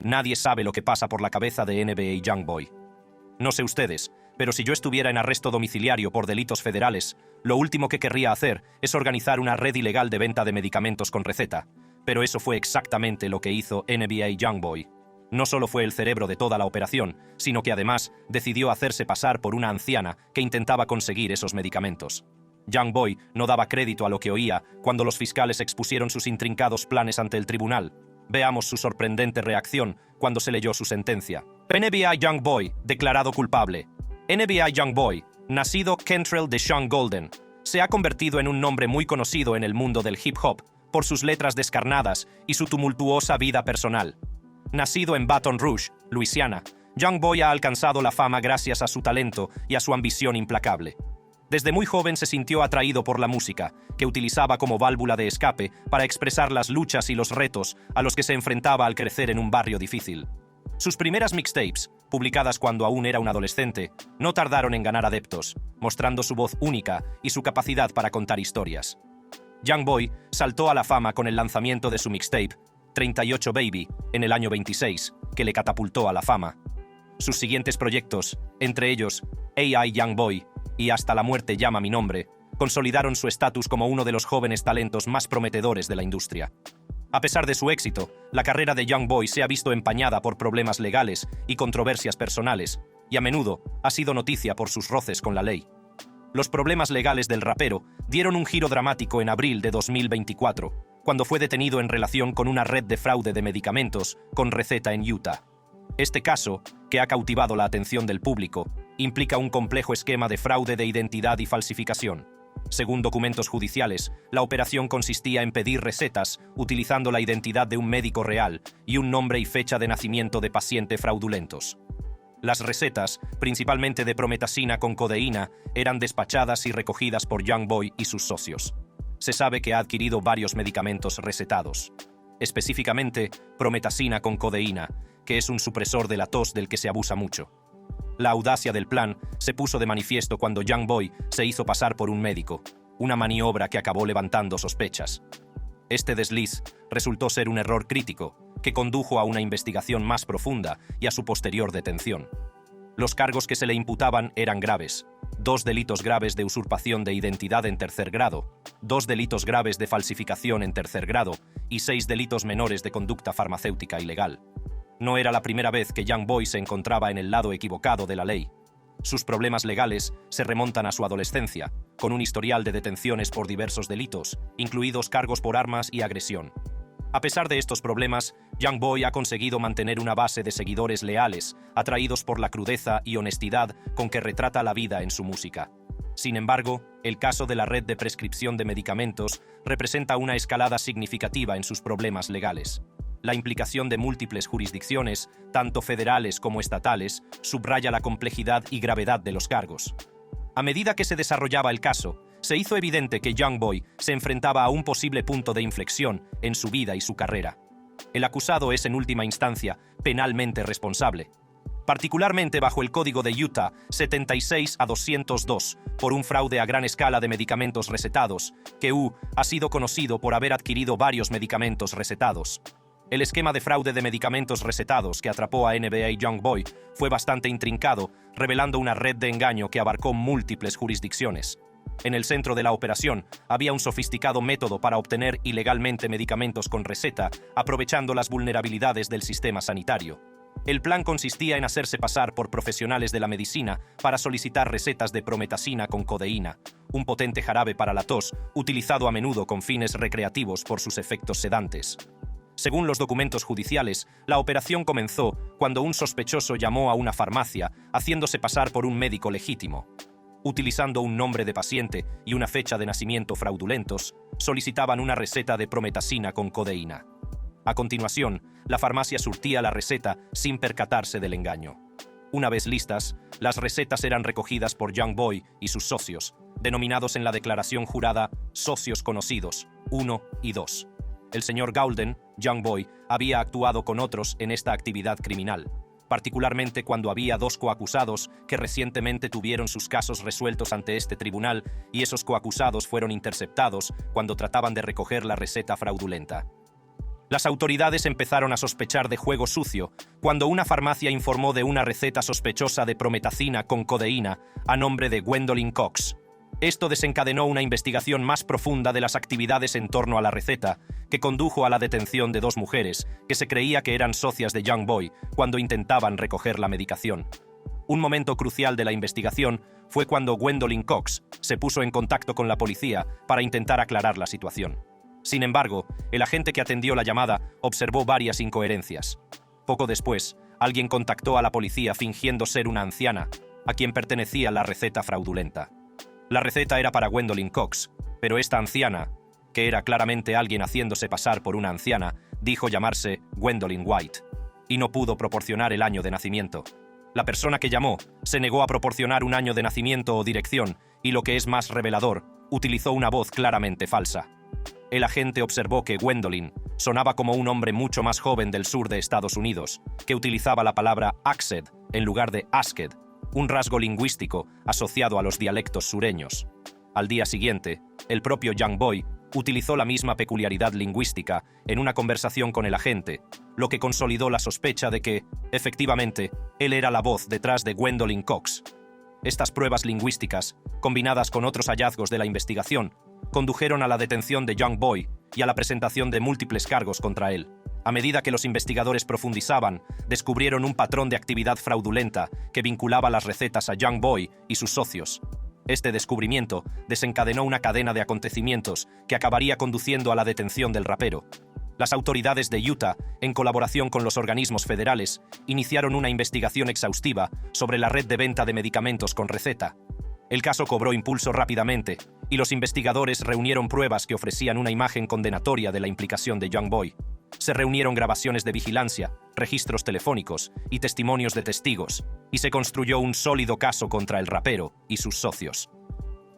Nadie sabe lo que pasa por la cabeza de NBA Youngboy. No sé ustedes, pero si yo estuviera en arresto domiciliario por delitos federales, lo último que querría hacer es organizar una red ilegal de venta de medicamentos con receta. Pero eso fue exactamente lo que hizo NBA Youngboy. No solo fue el cerebro de toda la operación, sino que además decidió hacerse pasar por una anciana que intentaba conseguir esos medicamentos. Youngboy no daba crédito a lo que oía cuando los fiscales expusieron sus intrincados planes ante el tribunal. Veamos su sorprendente reacción cuando se leyó su sentencia. NBA Youngboy, declarado culpable. NBA Youngboy, nacido Kentrell Deshaun Golden, se ha convertido en un nombre muy conocido en el mundo del hip hop por sus letras descarnadas y su tumultuosa vida personal. Nacido en Baton Rouge, Luisiana, Youngboy ha alcanzado la fama gracias a su talento y a su ambición implacable. Desde muy joven se sintió atraído por la música, que utilizaba como válvula de escape para expresar las luchas y los retos a los que se enfrentaba al crecer en un barrio difícil. Sus primeras mixtapes, publicadas cuando aún era un adolescente, no tardaron en ganar adeptos, mostrando su voz única y su capacidad para contar historias. Youngboy saltó a la fama con el lanzamiento de su mixtape 38 Baby en el año 26, que le catapultó a la fama. Sus siguientes proyectos, entre ellos AI Youngboy y Hasta la muerte llama mi nombre, consolidaron su estatus como uno de los jóvenes talentos más prometedores de la industria. A pesar de su éxito, la carrera de Youngboy se ha visto empañada por problemas legales y controversias personales, y a menudo ha sido noticia por sus roces con la ley. Los problemas legales del rapero dieron un giro dramático en abril de 2024, cuando fue detenido en relación con una red de fraude de medicamentos con receta en Utah. Este caso, que ha cautivado la atención del público, implica un complejo esquema de fraude de identidad y falsificación. Según documentos judiciales, la operación consistía en pedir recetas utilizando la identidad de un médico real y un nombre y fecha de nacimiento de paciente fraudulentos. Las recetas, principalmente de prometazina con codeína, eran despachadas y recogidas por Youngboy y sus socios. Se sabe que ha adquirido varios medicamentos recetados. Específicamente, prometazina con codeína, que es un supresor de la tos del que se abusa mucho. La audacia del plan se puso de manifiesto cuando Youngboy se hizo pasar por un médico, una maniobra que acabó levantando sospechas. Este desliz resultó ser un error crítico, que condujo a una investigación más profunda y a su posterior detención. Los cargos que se le imputaban eran graves: 2 delitos graves de usurpación de identidad en tercer grado, 2 delitos graves de falsificación en tercer grado y 6 delitos menores de conducta farmacéutica ilegal. No era la primera vez que Youngboy se encontraba en el lado equivocado de la ley. Sus problemas legales se remontan a su adolescencia, con un historial de detenciones por diversos delitos, incluidos cargos por armas y agresión. A pesar de estos problemas, Youngboy ha conseguido mantener una base de seguidores leales, atraídos por la crudeza y honestidad con que retrata la vida en su música. Sin embargo, el caso de la red de prescripción de medicamentos representa una escalada significativa en sus problemas legales. La implicación de múltiples jurisdicciones, tanto federales como estatales, subraya la complejidad y gravedad de los cargos. A medida que se desarrollaba el caso, se hizo evidente que Youngboy se enfrentaba a un posible punto de inflexión en su vida y su carrera. El acusado es en última instancia penalmente responsable, particularmente bajo el Código de Utah 76-202, por un fraude a gran escala de medicamentos recetados, que ha sido conocido por haber adquirido varios medicamentos recetados. El esquema de fraude de medicamentos recetados que atrapó a NBA Youngboy fue bastante intrincado, revelando una red de engaño que abarcó múltiples jurisdicciones. En el centro de la operación había un sofisticado método para obtener ilegalmente medicamentos con receta, aprovechando las vulnerabilidades del sistema sanitario. El plan consistía en hacerse pasar por profesionales de la medicina para solicitar recetas de prometazina con codeína, un potente jarabe para la tos, utilizado a menudo con fines recreativos por sus efectos sedantes. Según los documentos judiciales, la operación comenzó cuando un sospechoso llamó a una farmacia, haciéndose pasar por un médico legítimo. Utilizando un nombre de paciente y una fecha de nacimiento fraudulentos, solicitaban una receta de prometazina con codeína. A continuación, la farmacia surtía la receta sin percatarse del engaño. Una vez listas, las recetas eran recogidas por Youngboy y sus socios, denominados en la declaración jurada socios conocidos 1 y 2. El señor Golden, Youngboy, había actuado con otros en esta actividad criminal, particularmente cuando había 2 coacusados que recientemente tuvieron sus casos resueltos ante este tribunal y esos coacusados fueron interceptados cuando trataban de recoger la receta fraudulenta. Las autoridades empezaron a sospechar de juego sucio cuando una farmacia informó de una receta sospechosa de prometacina con codeína a nombre de Gwendolyn Cox. Esto desencadenó una investigación más profunda de las actividades en torno a la receta, que condujo a la detención de 2 mujeres que se creía que eran socias de Young Boy cuando intentaban recoger la medicación. Un momento crucial de la investigación fue cuando Gwendolyn Cox se puso en contacto con la policía para intentar aclarar la situación. Sin embargo, el agente que atendió la llamada observó varias incoherencias. Poco después, alguien contactó a la policía fingiendo ser una anciana, a quien pertenecía la receta fraudulenta. La receta era para Gwendolyn Cox, pero esta anciana, que era claramente alguien haciéndose pasar por una anciana, dijo llamarse Gwendolyn White, y no pudo proporcionar el año de nacimiento. La persona que llamó se negó a proporcionar un año de nacimiento o dirección, y lo que es más revelador, utilizó una voz claramente falsa. El agente observó que Gwendolyn sonaba como un hombre mucho más joven del sur de Estados Unidos, que utilizaba la palabra Axed en lugar de Asked, un rasgo lingüístico asociado a los dialectos sureños. Al día siguiente, el propio Young Boy utilizó la misma peculiaridad lingüística en una conversación con el agente, lo que consolidó la sospecha de que, efectivamente, él era la voz detrás de Gwendolyn Cox. Estas pruebas lingüísticas, combinadas con otros hallazgos de la investigación, condujeron a la detención de Young Boy y a la presentación de múltiples cargos contra él. A medida que los investigadores profundizaban, descubrieron un patrón de actividad fraudulenta que vinculaba las recetas a Young Boy y sus socios. Este descubrimiento desencadenó una cadena de acontecimientos que acabaría conduciendo a la detención del rapero. Las autoridades de Utah, en colaboración con los organismos federales, iniciaron una investigación exhaustiva sobre la red de venta de medicamentos con receta. El caso cobró impulso rápidamente, y los investigadores reunieron pruebas que ofrecían una imagen condenatoria de la implicación de Young Boy. Se reunieron grabaciones de vigilancia, registros telefónicos y testimonios de testigos, y se construyó un sólido caso contra el rapero y sus socios.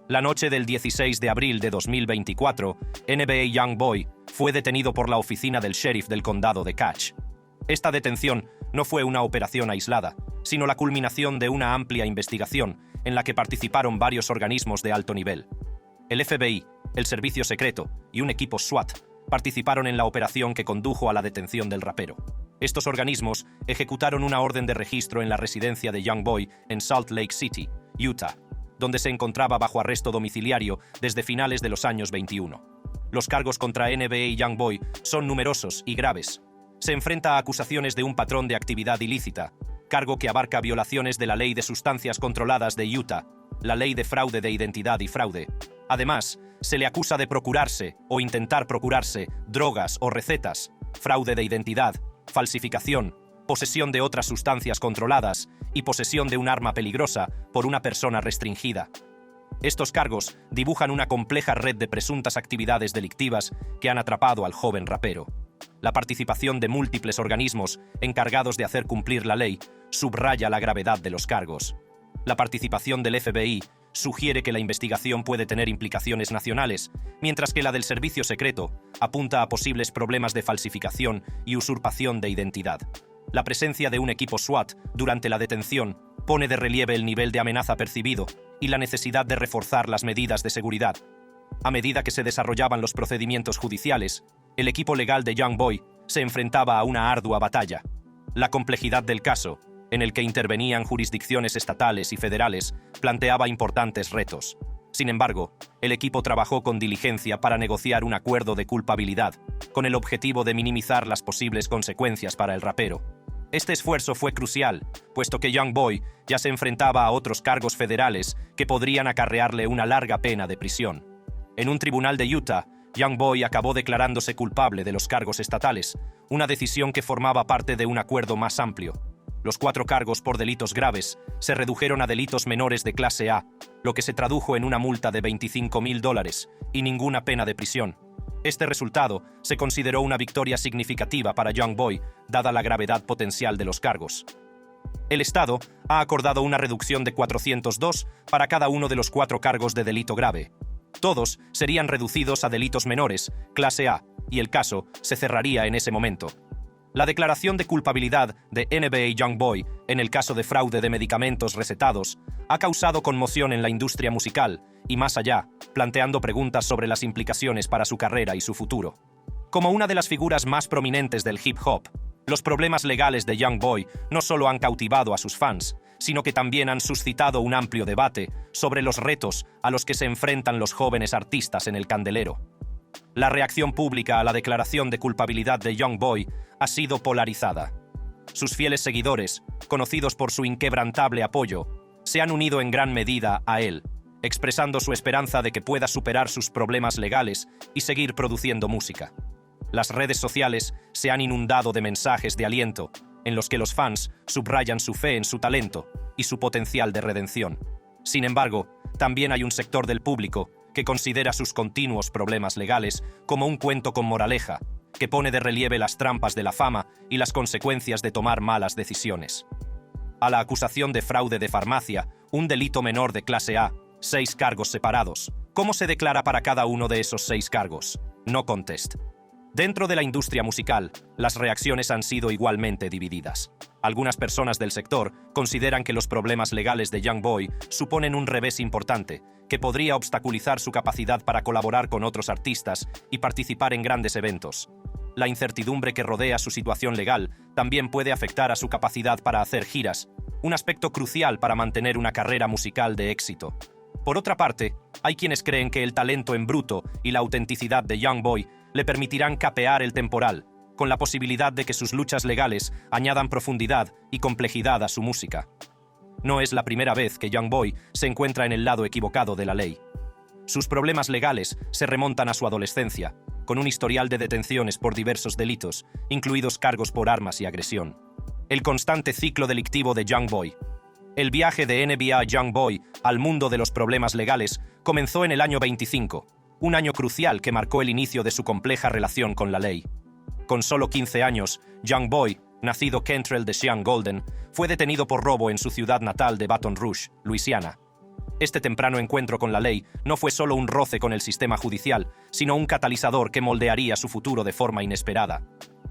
La noche del 16 de abril de 2024, NBA Young Boy fue detenido por la oficina del sheriff del condado de Cache. Esta detención no fue una operación aislada, sino la culminación de una amplia investigación en la que participaron varios organismos de alto nivel. El FBI, el Servicio Secreto y un equipo SWAT participaron en la operación que condujo a la detención del rapero. Estos organismos ejecutaron una orden de registro en la residencia de Young Boy en Salt Lake City, Utah, donde se encontraba bajo arresto domiciliario desde finales de los años 21. Los cargos contra NBA Young Boy son numerosos y graves. Se enfrenta a acusaciones de un patrón de actividad ilícita, cargo que abarca violaciones de la Ley de Sustancias Controladas de Utah, la Ley de Fraude de Identidad y Fraude. Además, se le acusa de procurarse o intentar procurarse drogas o recetas, fraude de identidad, falsificación, posesión de otras sustancias controladas y posesión de un arma peligrosa por una persona restringida. Estos cargos dibujan una compleja red de presuntas actividades delictivas que han atrapado al joven rapero. La participación de múltiples organismos encargados de hacer cumplir la ley subraya la gravedad de los cargos. La participación del FBI sugiere que la investigación puede tener implicaciones nacionales, mientras que la del Servicio Secreto apunta a posibles problemas de falsificación y usurpación de identidad. La presencia de un equipo SWAT durante la detención pone de relieve el nivel de amenaza percibido y la necesidad de reforzar las medidas de seguridad. A medida que se desarrollaban los procedimientos judiciales, el equipo legal de Young Boy se enfrentaba a una ardua batalla. La complejidad del caso, en el que intervenían jurisdicciones estatales y federales, planteaba importantes retos. Sin embargo, el equipo trabajó con diligencia para negociar un acuerdo de culpabilidad, con el objetivo de minimizar las posibles consecuencias para el rapero. Este esfuerzo fue crucial, puesto que Young Boy ya se enfrentaba a otros cargos federales que podrían acarrearle una larga pena de prisión. En un tribunal de Utah, Young Boy acabó declarándose culpable de los cargos estatales, una decisión que formaba parte de un acuerdo más amplio. Los 4 cargos por delitos graves se redujeron a delitos menores de clase A, lo que se tradujo en una multa de $25,000 y ninguna pena de prisión. Este resultado se consideró una victoria significativa para Young Boy, dada la gravedad potencial de los cargos. El Estado ha acordado una reducción de $402 para cada uno de los 4 cargos de delito grave. Todos serían reducidos a delitos menores, clase A, y el caso se cerraría en ese momento. La declaración de culpabilidad de NBA Young Boy en el caso de fraude de medicamentos recetados ha causado conmoción en la industria musical y más allá, planteando preguntas sobre las implicaciones para su carrera y su futuro. Como una de las figuras más prominentes del hip hop, los problemas legales de Young Boy no solo han cautivado a sus fans, sino que también han suscitado un amplio debate sobre los retos a los que se enfrentan los jóvenes artistas en el candelero. La reacción pública a la declaración de culpabilidad de Young Boy ha sido polarizada. Sus fieles seguidores, conocidos por su inquebrantable apoyo, se han unido en gran medida a él, expresando su esperanza de que pueda superar sus problemas legales y seguir produciendo música. Las redes sociales se han inundado de mensajes de aliento, en los que los fans subrayan su fe en su talento y su potencial de redención. Sin embargo, también hay un sector del público que considera sus continuos problemas legales como un cuento con moraleja, que pone de relieve las trampas de la fama y las consecuencias de tomar malas decisiones. A la acusación de fraude de farmacia, un delito menor de clase A, 6 cargos separados. ¿Cómo se declara para cada uno de esos 6 cargos? No contest. Dentro de la industria musical, las reacciones han sido igualmente divididas. Algunas personas del sector consideran que los problemas legales de Young Boy suponen un revés importante, que podría obstaculizar su capacidad para colaborar con otros artistas y participar en grandes eventos. La incertidumbre que rodea su situación legal también puede afectar a su capacidad para hacer giras, un aspecto crucial para mantener una carrera musical de éxito. Por otra parte, hay quienes creen que el talento en bruto y la autenticidad de Young Boy le permitirán capear el temporal, con la posibilidad de que sus luchas legales añadan profundidad y complejidad a su música. No es la primera vez que Young Boy se encuentra en el lado equivocado de la ley. Sus problemas legales se remontan a su adolescencia, con un historial de detenciones por diversos delitos, incluidos cargos por armas y agresión. El constante ciclo delictivo de Young Boy. El viaje de NBA Young Boy al mundo de los problemas legales comenzó en el año 25, un año crucial que marcó el inicio de su compleja relación con la ley. Con solo 15 años, Young Boy, nacido Kentrell Deshaun Golden, fue detenido por robo en su ciudad natal de Baton Rouge, Luisiana. Este temprano encuentro con la ley no fue solo un roce con el sistema judicial, sino un catalizador que moldearía su futuro de forma inesperada.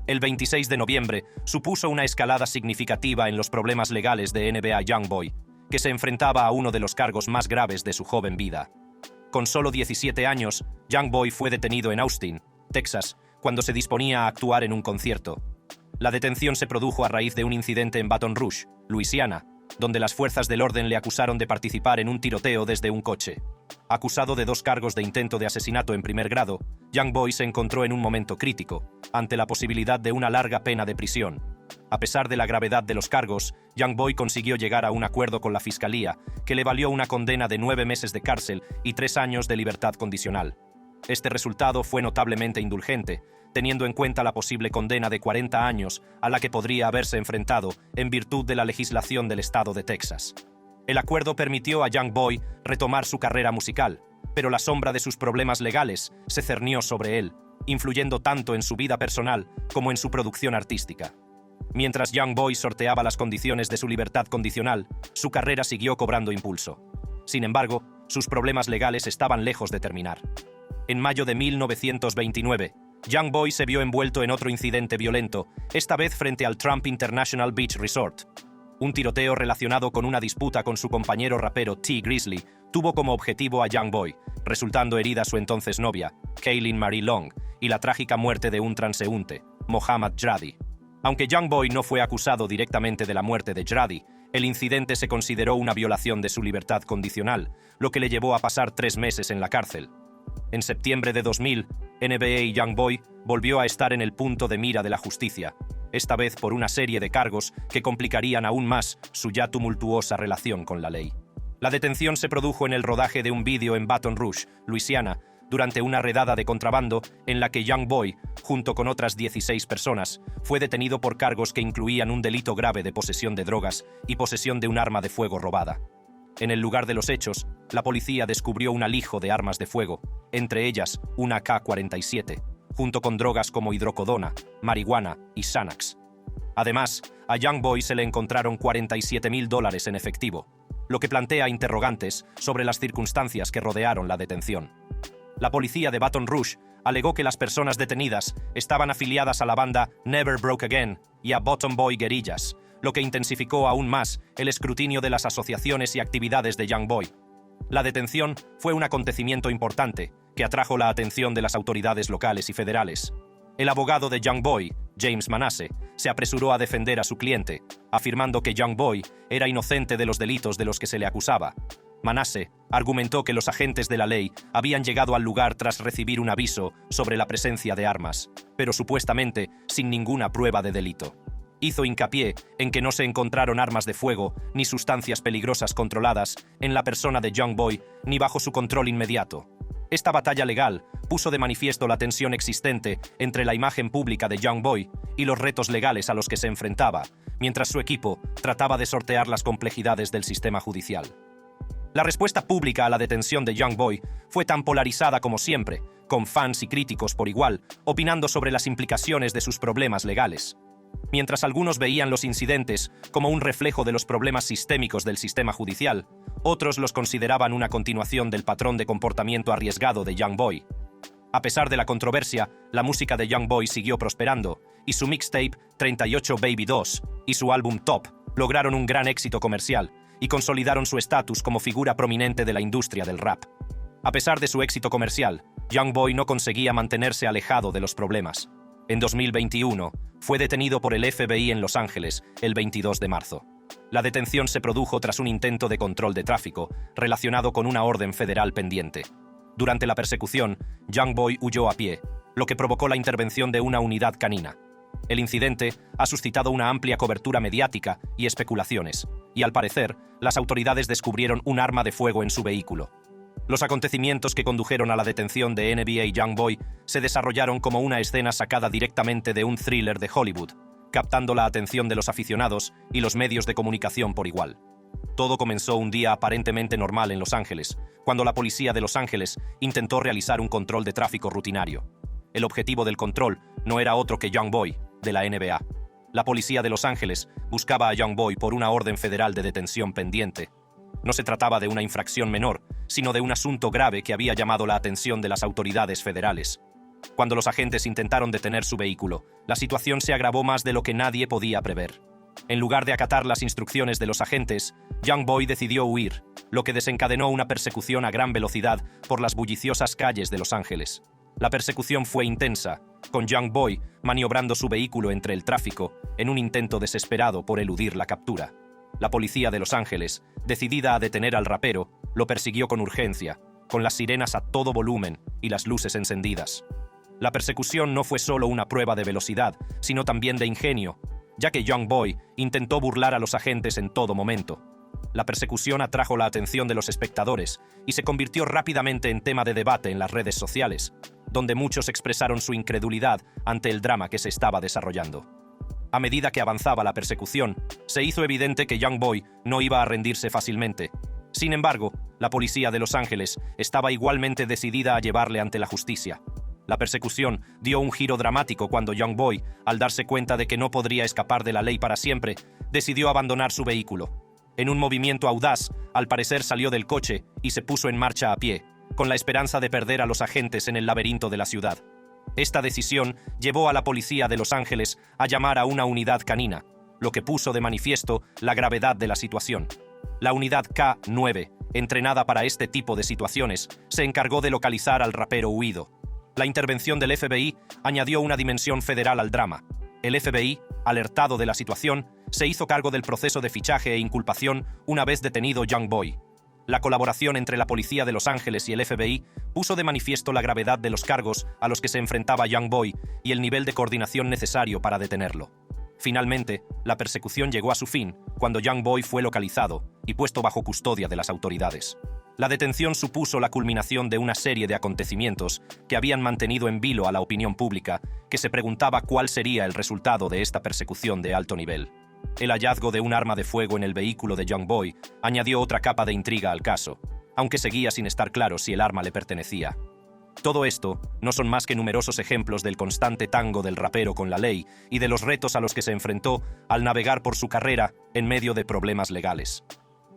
El 26 de noviembre supuso una escalada significativa en los problemas legales de NBA Young Boy, que se enfrentaba a uno de los cargos más graves de su joven vida. Con solo 17 años, Young Boy fue detenido en Austin, Texas, cuando se disponía a actuar en un concierto. La detención se produjo a raíz de un incidente en Baton Rouge, Luisiana, donde las fuerzas del orden le acusaron de participar en un tiroteo desde un coche. Acusado de 2 cargos de intento de asesinato en primer grado, Young Boy se encontró en un momento crítico, ante la posibilidad de una larga pena de prisión. A pesar de la gravedad de los cargos, Young Boy consiguió llegar a un acuerdo con la fiscalía, que le valió una condena de 9 meses de cárcel y 3 años de libertad condicional. Este resultado fue notablemente indulgente, teniendo en cuenta la posible condena de 40 años a la que podría haberse enfrentado en virtud de la legislación del estado de Texas. El acuerdo permitió a Young Boy retomar su carrera musical, pero la sombra de sus problemas legales se cernió sobre él, influyendo tanto en su vida personal como en su producción artística. Mientras Young Boy sorteaba las condiciones de su libertad condicional, su carrera siguió cobrando impulso. Sin embargo, sus problemas legales estaban lejos de terminar. En mayo de 1929, Young Boy se vio envuelto en otro incidente violento, esta vez frente al Trump International Beach Resort. Un tiroteo relacionado con una disputa con su compañero rapero T. Grizzly tuvo como objetivo a Young Boy, resultando herida su entonces novia, Kaylin Marie Long, y la trágica muerte de un transeúnte, Mohammad Jradi. Aunque Young Boy no fue acusado directamente de la muerte de Jradi, el incidente se consideró una violación de su libertad condicional, lo que le llevó a pasar 3 meses en la cárcel. En septiembre de 2000, NBA Young Boy volvió a estar en el punto de mira de la justicia, esta vez por una serie de cargos que complicarían aún más su ya tumultuosa relación con la ley. La detención se produjo en el rodaje de un vídeo en Baton Rouge, Luisiana, durante una redada de contrabando en la que Young Boy, junto con otras 16 personas, fue detenido por cargos que incluían un delito grave de posesión de drogas y posesión de un arma de fuego robada. En el lugar de los hechos, la policía descubrió un alijo de armas de fuego, entre ellas una AK-47, junto con drogas como hidrocodona, marihuana y Xanax. Además, a Young Boy se le encontraron $47,000 en efectivo, lo que plantea interrogantes sobre las circunstancias que rodearon la detención. La policía de Baton Rouge alegó que las personas detenidas estaban afiliadas a la banda Never Broke Again y a Bottom Boy Guerrillas, lo que intensificó aún más el escrutinio de las asociaciones y actividades de Young Boy. La detención fue un acontecimiento importante que atrajo la atención de las autoridades locales y federales. El abogado de Youngboy, James Manasseh, se apresuró a defender a su cliente, afirmando que Youngboy era inocente de los delitos de los que se le acusaba. Manasseh argumentó que los agentes de la ley habían llegado al lugar tras recibir un aviso sobre la presencia de armas, pero supuestamente sin ninguna prueba de delito. Hizo hincapié en que no se encontraron armas de fuego ni sustancias peligrosas controladas en la persona de Youngboy ni bajo su control inmediato. Esta batalla legal puso de manifiesto la tensión existente entre la imagen pública de Youngboy y los retos legales a los que se enfrentaba, mientras su equipo trataba de sortear las complejidades del sistema judicial. La respuesta pública a la detención de Youngboy fue tan polarizada como siempre, con fans y críticos por igual, opinando sobre las implicaciones de sus problemas legales. Mientras algunos veían los incidentes como un reflejo de los problemas sistémicos del sistema judicial, otros los consideraban una continuación del patrón de comportamiento arriesgado de Youngboy. A pesar de la controversia, la música de Youngboy siguió prosperando, y su mixtape 38 Baby 2 y su álbum Top lograron un gran éxito comercial y consolidaron su estatus como figura prominente de la industria del rap. A pesar de su éxito comercial, Youngboy no conseguía mantenerse alejado de los problemas. En 2021, fue detenido por el FBI en Los Ángeles el 22 de marzo. La detención se produjo tras un intento de control de tráfico relacionado con una orden federal pendiente. Durante la persecución, Youngboy huyó a pie, lo que provocó la intervención de una unidad canina. El incidente ha suscitado una amplia cobertura mediática y especulaciones, y al parecer, las autoridades descubrieron un arma de fuego en su vehículo. Los acontecimientos que condujeron a la detención de NBA Youngboy se desarrollaron como una escena sacada directamente de un thriller de Hollywood, captando la atención de los aficionados y los medios de comunicación por igual. Todo comenzó un día aparentemente normal en Los Ángeles, cuando la policía de Los Ángeles intentó realizar un control de tráfico rutinario. El objetivo del control no era otro que Youngboy, de la NBA. La policía de Los Ángeles buscaba a Youngboy por una orden federal de detención pendiente. No se trataba de una infracción menor, sino de un asunto grave que había llamado la atención de las autoridades federales. Cuando los agentes intentaron detener su vehículo, la situación se agravó más de lo que nadie podía prever. En lugar de acatar las instrucciones de los agentes, Youngboy decidió huir, lo que desencadenó una persecución a gran velocidad por las bulliciosas calles de Los Ángeles. La persecución fue intensa, con Youngboy maniobrando su vehículo entre el tráfico en un intento desesperado por eludir la captura. La policía de Los Ángeles, decidida a detener al rapero, lo persiguió con urgencia, con las sirenas a todo volumen y las luces encendidas. La persecución no fue solo una prueba de velocidad, sino también de ingenio, ya que Youngboy intentó burlar a los agentes en todo momento. La persecución atrajo la atención de los espectadores y se convirtió rápidamente en tema de debate en las redes sociales, donde muchos expresaron su incredulidad ante el drama que se estaba desarrollando. A medida que avanzaba la persecución, se hizo evidente que Youngboy no iba a rendirse fácilmente. Sin embargo, la policía de Los Ángeles estaba igualmente decidida a llevarle ante la justicia. La persecución dio un giro dramático cuando Youngboy, al darse cuenta de que no podría escapar de la ley para siempre, decidió abandonar su vehículo. En un movimiento audaz, al parecer salió del coche y se puso en marcha a pie, con la esperanza de perder a los agentes en el laberinto de la ciudad. Esta decisión llevó a la policía de Los Ángeles a llamar a una unidad canina, lo que puso de manifiesto la gravedad de la situación. La unidad K9, entrenada para este tipo de situaciones, se encargó de localizar al rapero huido. La intervención del FBI añadió una dimensión federal al drama. El FBI, alertado de la situación, se hizo cargo del proceso de fichaje e inculpación una vez detenido Youngboy. La colaboración entre la policía de Los Ángeles y el FBI puso de manifiesto la gravedad de los cargos a los que se enfrentaba Youngboy y el nivel de coordinación necesario para detenerlo. Finalmente, la persecución llegó a su fin cuando Youngboy fue localizado y puesto bajo custodia de las autoridades. La detención supuso la culminación de una serie de acontecimientos que habían mantenido en vilo a la opinión pública, que se preguntaba cuál sería el resultado de esta persecución de alto nivel. El hallazgo de un arma de fuego en el vehículo de Youngboy añadió otra capa de intriga al caso, aunque seguía sin estar claro si el arma le pertenecía. Todo esto no son más que numerosos ejemplos del constante tango del rapero con la ley y de los retos a los que se enfrentó al navegar por su carrera en medio de problemas legales.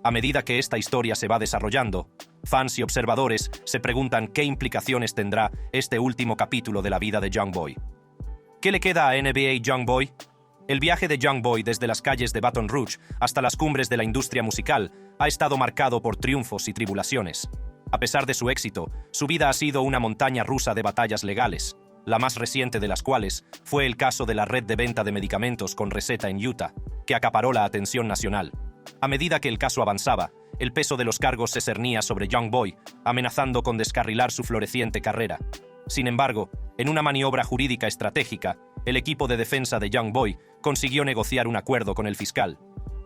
A medida que esta historia se va desarrollando, fans y observadores se preguntan qué implicaciones tendrá este último capítulo de la vida de Youngboy. ¿Qué le queda a NBA Youngboy? El viaje de Youngboy desde las calles de Baton Rouge hasta las cumbres de la industria musical ha estado marcado por triunfos y tribulaciones. A pesar de su éxito, su vida ha sido una montaña rusa de batallas legales. la más reciente de las cuales fue el caso de la red de venta de medicamentos con receta en Utah, que acaparó la atención nacional. A medida que el caso avanzaba, el peso de los cargos se cernía sobre Young Boy, amenazando con descarrilar su floreciente carrera. Sin embargo, en una maniobra jurídica estratégica, el equipo de defensa de Young Boy consiguió negociar un acuerdo con el fiscal.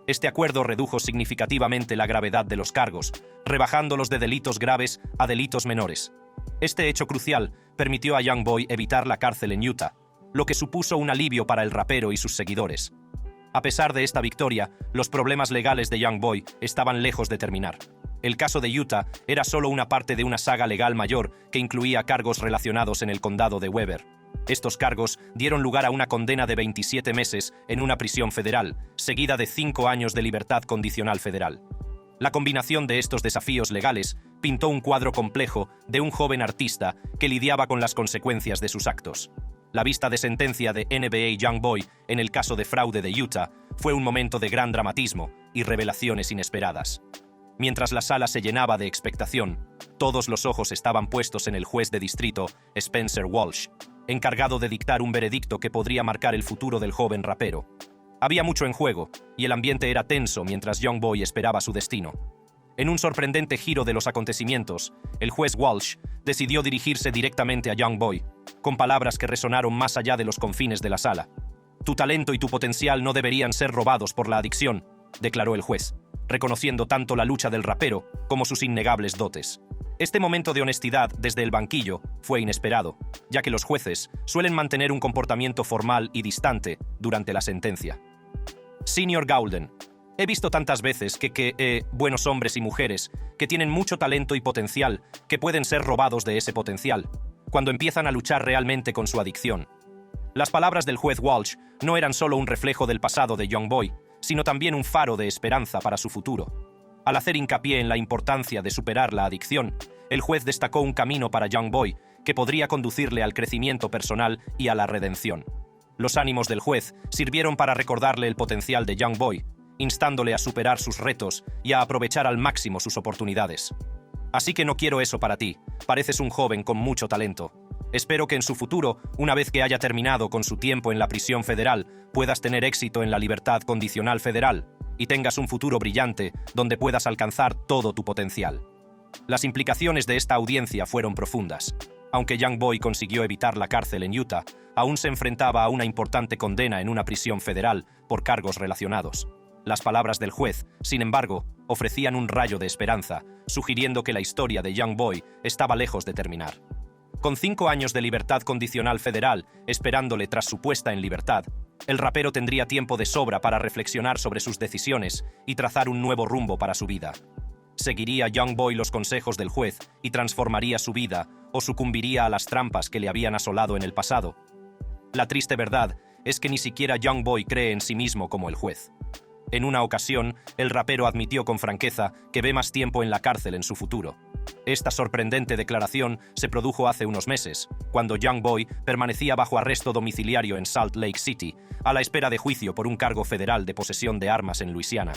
Este acuerdo redujo significativamente la gravedad de los cargos, rebajándolos de delitos graves a delitos menores. Este hecho crucial permitió a Young Boy evitar la cárcel en Utah, lo que supuso un alivio para el rapero y sus seguidores. A pesar de esta victoria, los problemas legales de Young Boy estaban lejos de terminar. El caso de Utah era solo una parte de una saga legal mayor que incluía cargos relacionados en el condado de Weber. Estos cargos dieron lugar a una condena de 27 meses en una prisión federal, seguida de 5 años de libertad condicional federal. La combinación de estos desafíos legales pintó un cuadro complejo de un joven artista que lidiaba con las consecuencias de sus actos. La vista de sentencia de NBA Young Boy en el caso de fraude de Utah fue un momento de gran dramatismo y revelaciones inesperadas. Mientras la sala se llenaba de expectación, todos los ojos estaban puestos en el juez de distrito, Spencer Walsh, encargado de dictar un veredicto que podría marcar el futuro del joven rapero. Había mucho en juego, y el ambiente era tenso mientras Young Boy esperaba su destino. En un sorprendente giro de los acontecimientos, el juez Walsh decidió dirigirse directamente a Young Boy, con palabras que resonaron más allá de los confines de la sala. «Tu talento y tu potencial no deberían ser robados por la adicción», declaró el juez, reconociendo tanto la lucha del rapero como sus innegables dotes. Este momento de honestidad desde el banquillo fue inesperado, ya que los jueces suelen mantener un comportamiento formal y distante durante la sentencia. Senior Gaulden, he visto tantas veces que buenos hombres y mujeres que tienen mucho talento y potencial que pueden ser robados de ese potencial, cuando empiezan a luchar realmente con su adicción. Las palabras del juez Walsh no eran solo un reflejo del pasado de Young Boy, sino también un faro de esperanza para su futuro. Al hacer hincapié en la importancia de superar la adicción, el juez destacó un camino para Young Boy que podría conducirle al crecimiento personal y a la redención. Los ánimos del juez sirvieron para recordarle el potencial de Young Boy, instándole a superar sus retos y a aprovechar al máximo sus oportunidades. Así que no quiero eso para ti, pareces un joven con mucho talento. Espero que en su futuro, una vez que haya terminado con su tiempo en la prisión federal, puedas tener éxito en la libertad condicional federal y tengas un futuro brillante donde puedas alcanzar todo tu potencial. Las implicaciones de esta audiencia fueron profundas. Aunque Young Boy consiguió evitar la cárcel en Utah, aún se enfrentaba a una importante condena en una prisión federal por cargos relacionados. Las palabras del juez, sin embargo, ofrecían un rayo de esperanza, sugiriendo que la historia de Young Boy estaba lejos de terminar. Con 5 años de libertad condicional federal esperándole tras su puesta en libertad, el rapero tendría tiempo de sobra para reflexionar sobre sus decisiones y trazar un nuevo rumbo para su vida. ¿Seguiría Young Boy los consejos del juez y transformaría su vida o sucumbiría a las trampas que le habían asolado en el pasado? La triste verdad es que ni siquiera Young Boy cree en sí mismo como el juez. En una ocasión, el rapero admitió con franqueza que ve más tiempo en la cárcel en su futuro. Esta sorprendente declaración se produjo hace unos meses, cuando Young Boy permanecía bajo arresto domiciliario en Salt Lake City, a la espera de juicio por un cargo federal de posesión de armas en Luisiana.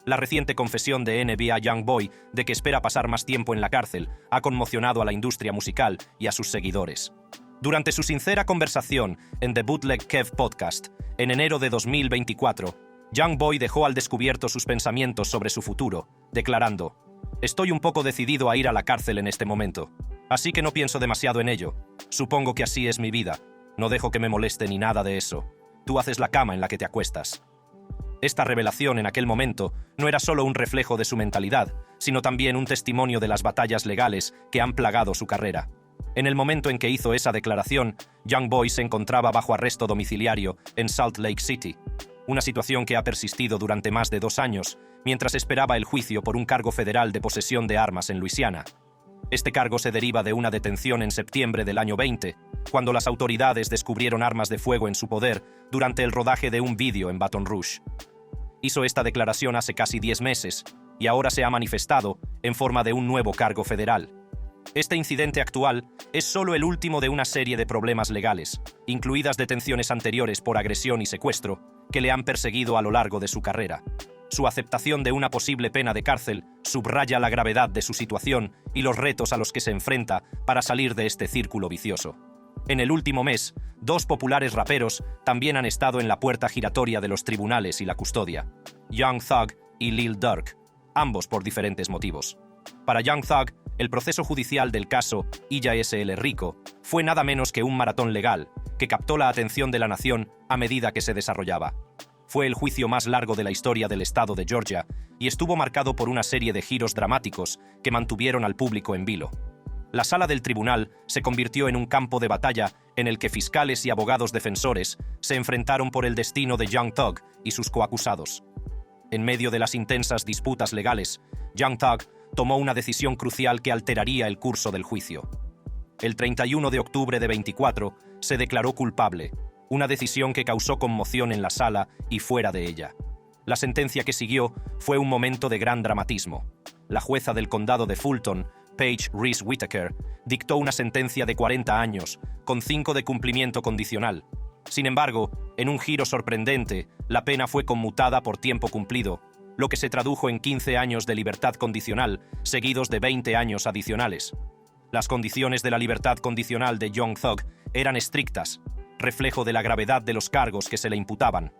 La reciente confesión de NBA Young Boy de que espera pasar más tiempo en la cárcel ha conmocionado a la industria musical y a sus seguidores. Durante su sincera conversación en The Bootleg Kev Podcast, en enero de 2024, Young Boy dejó al descubierto sus pensamientos sobre su futuro, declarando: «Estoy un poco decidido a ir a la cárcel en este momento, así que no pienso demasiado en ello. Supongo que así es mi vida. No dejo que me moleste ni nada de eso. Tú haces la cama en la que te acuestas». Esta revelación en aquel momento no era solo un reflejo de su mentalidad, sino también un testimonio de las batallas legales que han plagado su carrera. En el momento en que hizo esa declaración, Young Boy se encontraba bajo arresto domiciliario en Salt Lake City, una situación que ha persistido durante más de 2 años, mientras esperaba el juicio por un cargo federal de posesión de armas en Luisiana. Este cargo se deriva de una detención en septiembre del año 20, cuando las autoridades descubrieron armas de fuego en su poder durante el rodaje de un vídeo en Baton Rouge. Hizo esta declaración hace casi 10 meses, y ahora se ha manifestado en forma de un nuevo cargo federal. Este incidente actual es solo el último de una serie de problemas legales, incluidas detenciones anteriores por agresión y secuestro, que le han perseguido a lo largo de su carrera. Su aceptación de una posible pena de cárcel subraya la gravedad de su situación y los retos a los que se enfrenta para salir de este círculo vicioso. En el último mes, 2 populares raperos también han estado en la puerta giratoria de los tribunales y la custodia: Young Thug y Lil Durk, ambos por diferentes motivos. Para Young Thug, el proceso judicial del caso Illa S.L. Rico fue nada menos que un maratón legal que captó la atención de la nación a medida que se desarrollaba. Fue el juicio más largo de la historia del estado de Georgia y estuvo marcado por una serie de giros dramáticos que mantuvieron al público en vilo. La sala del tribunal se convirtió en un campo de batalla en el que fiscales y abogados defensores se enfrentaron por el destino de Young Thug y sus coacusados. En medio de las intensas disputas legales, Young Thug tomó una decisión crucial que alteraría el curso del juicio. El 31 de octubre de 24 se declaró culpable, una decisión que causó conmoción en la sala y fuera de ella. La sentencia que siguió fue un momento de gran dramatismo. La jueza del condado de Fulton, Paige Reese Whitaker, dictó una sentencia de 40 años, con 5 de cumplimiento condicional. Sin embargo, en un giro sorprendente, la pena fue conmutada por tiempo cumplido, lo que se tradujo en 15 años de libertad condicional, seguidos de 20 años adicionales. Las condiciones de la libertad condicional de Young Thug eran estrictas, reflejo de la gravedad de los cargos que se le imputaban.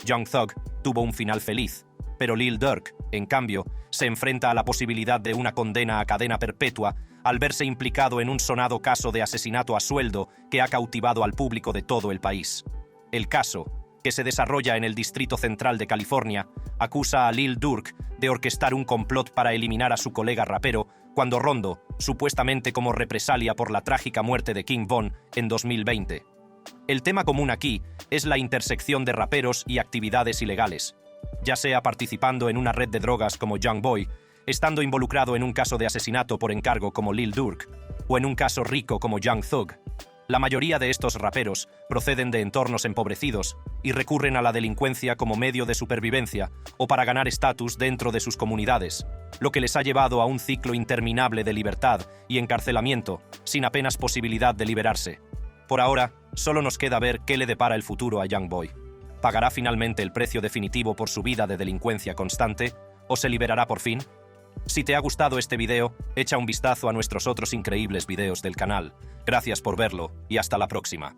Young Thug tuvo un final feliz, pero Lil Durk, en cambio, se enfrenta a la posibilidad de una condena a cadena perpetua al verse implicado en un sonado caso de asesinato a sueldo que ha cautivado al público de todo el país. El caso, que se desarrolla en el Distrito Central de California, acusa a Lil Durk de orquestar un complot para eliminar a su colega rapero cuando Rondo, supuestamente como represalia por la trágica muerte de King Von en 2020. El tema común aquí es la intersección de raperos y actividades ilegales, ya sea participando en una red de drogas como Young Boy, estando involucrado en un caso de asesinato por encargo como Lil Durk, o en un caso rico como Young Thug. La mayoría de estos raperos proceden de entornos empobrecidos y recurren a la delincuencia como medio de supervivencia o para ganar estatus dentro de sus comunidades, lo que les ha llevado a un ciclo interminable de libertad y encarcelamiento, sin apenas posibilidad de liberarse. Por ahora, solo nos queda ver qué le depara el futuro a Young Boy. ¿Pagará finalmente el precio definitivo por su vida de delincuencia constante o se liberará por fin? Si te ha gustado este video, echa un vistazo a nuestros otros increíbles videos del canal. Gracias por verlo y hasta la próxima.